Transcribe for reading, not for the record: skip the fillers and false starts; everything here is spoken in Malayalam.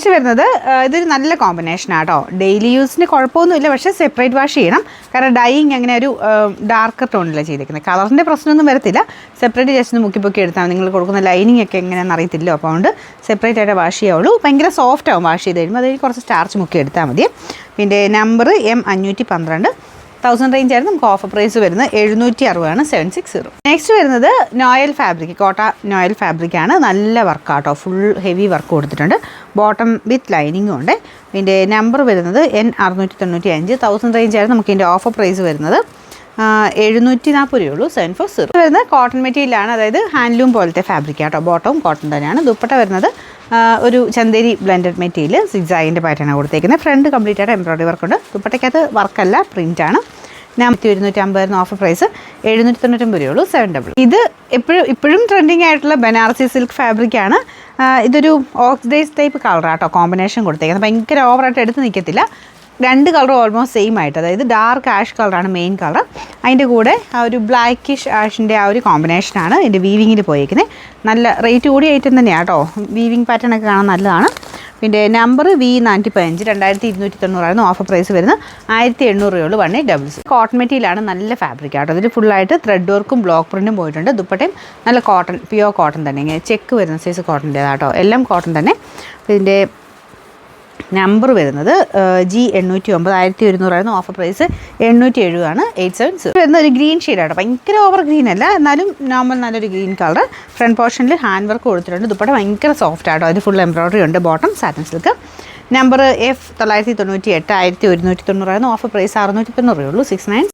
നെക്സ്റ്റ് വരുന്നത് ഇതൊരു നല്ല കോമ്പിനേഷനാണ് കേട്ടോ. ഡെയിലി യൂസിന് കുഴപ്പമൊന്നുമില്ല, പക്ഷേ സെപ്പറേറ്റ് വാഷ് ചെയ്യണം. കാരണം ഡൈയിങ് അങ്ങനെ ഒരു ഡാർക്കർ ടോണിലാണ് ചെയ്തിരിക്കുന്നത്. കളറിൻ്റെ പ്രശ്നമൊന്നും വരത്തില്ല. സെപ്പറേറ്റ് ജസ്റ്റ് ഒന്ന് മുക്കിപ്പൊക്കി എടുത്താൽ നിങ്ങൾ കൊടുക്കുന്ന ലൈനിങ് ഒക്കെ എങ്ങനെയാണെന്ന് അറിയത്തില്ല. അപ്പോൾ അതുകൊണ്ട് സെപ്പറേറ്റ് ആയിട്ട് വാഷ് ചെയ്യാവുള്ളൂ. ഭയങ്കര സോഫ്റ്റ് ആവും വാഷ് ചെയ്ത് കഴിയുമ്പോൾ. അതിൽ കുറച്ച് സ്റ്റാർച്ച് മുക്കി എടുത്താൽ മതി. പിന്നെ നമ്പർ M512, 1000 റേഞ്ച് ആയിരുന്നു. നമുക്ക് ഓഫർ പ്രൈസ് വരുന്നത് 760 760. നെക്സ്റ്റ് വരുന്നത് നോയൽ ഫാബ്രിക്, കോട്ട നോയൽ ഫാബ്രിക് ആണ്. നല്ല വർക്കാട്ടോ, ഫുൾ ഹെവി വർക്ക് കൊടുത്തിട്ടുണ്ട്. ബോട്ടം വിത്ത് ലൈനിങ്ങും ഉണ്ട്. പിന്നെ നമ്പർ വരുന്നത് N695, 1000 റേഞ്ച് ആയിരുന്നു. നമുക്ക് ഇതിൻ്റെ ഓഫർ പ്രൈസ് വരുന്നത് 740 രൂപയുള്ളൂ. 740 വരുന്നത് കോട്ടൺ മെറ്റീരിയലാണ്, അതായത് ഹാൻഡ്ലൂം പോലത്തെ ഫാബ്രിക് ആട്ടോ. ബോട്ടവും കോട്ടൺ തന്നെയാണ്. ദുപ്പട്ട വരുന്നത് ഒരു ചന്ദേരി ബ്ലെൻഡഡ് മെറ്റീരിയൽ, സിഗ്സാഗിൻ്റെ പാറ്റേണാണ് കൊടുത്തേക്കുന്നത്. ഫ്രണ്ട് കംപ്ലീറ്റ് ആയിട്ട് എംബ്രോയിഡറി വർക്കുണ്ട്. ദുപ്പട്ടയ്ക്കകത്ത് വർക്കല്ല, പ്രിൻ്റാണ്. 250 ഓഫർ പ്രൈസ് 799 രൂപയുള്ളൂ. 700. ഇത് ഇപ്പോഴും ട്രെൻഡിങ് ആയിട്ടുള്ള ബനാറസി സിൽക്ക് ഫാബ്രിക്കാണ്. ഇതൊരു ഓക്സിഡൈസ് ടൈപ്പ് കളറാട്ടോ കോമ്പിനേഷൻ കൊടുത്തേക്കുന്നത്. ഭയങ്കര ഓവറായിട്ട് എടുത്ത് നിൽക്കത്തില്ല. രണ്ട് കളറും ഓൾമോസ്റ്റ് സെയിം ആയിട്ട്, അതായത് ഡാർക്ക് ആഷ് കളറാണ് മെയിൻ കളർ. അതിൻ്റെ കൂടെ ആ ഒരു ബ്ലാക്കിഷ് ആഷിൻ്റെ ആ ഒരു കോമ്പിനേഷനാണ് ഇതിൻ്റെ വീവിങ്ങിൽ പോയിരിക്കുന്നത്. നല്ല റേറ്റ് കൂടിയ ഐറ്റം തന്നെയാണ് കേട്ടോ. വീവിങ് പാറ്റേൺ ഒക്കെ കാണാൻ നല്ലതാണ്. പിന്നെ നമ്പർ V415, 2290 ആയിരുന്നു. ഓഫർ പ്രൈസ് വരുന്നത് 1800 രൂപയുള്ളൂ. 1800. കോട്ടൺ മെറ്റീരിയലാണ്, നല്ല ഫാബ്രിക് ആട്ടോ. ഇതിൽ ഫുള്ളായിട്ട് ത്രെഡ് വർക്കും ബ്ലോക്ക് പ്രിൻറ്റും പോയിട്ടുണ്ട്. ദുപ്പട്ടയും നല്ല കോട്ടൺ, പ്യുവർ കോട്ടൺ തന്നെ. ഇങ്ങനെ ചെക്ക് വരുന്ന സൈസ് കോട്ടൻ്റേതാട്ടോ. എല്ലാം കോട്ടൺ തന്നെ. ഇതിൻ്റെ നമ്പർ വരുന്നത് G809, 1100 ആയിരുന്നു. ഓഫർ പ്രൈസ് 870 ആണ്. 870 വരുന്ന ഒരു ഗ്രീൻ ഷെയ്ഡാട്ടോ. ഭയങ്കര ഓവർ ഗ്രീൻ അല്ല, എന്നാലും നോർമൽ നല്ലൊരു ഗ്രീൻ കളർ. ഫ്രണ്ട് പോർഷനിൽ ഹാൻഡ് വർക്ക് കൊടുത്തിട്ടുണ്ട്. ദുപ്പട്ട ഭയങ്കര സോഫ്റ്റ് ആട്ടോ. അത് ഫുൾ എംബ്രോയിഡറി ഉണ്ട്. Bottom satin silk. Number F998, 1190 ആയിരുന്നു. ഓഫർ പ്രൈസ് 690 രൂപയുള്ളൂ. 69.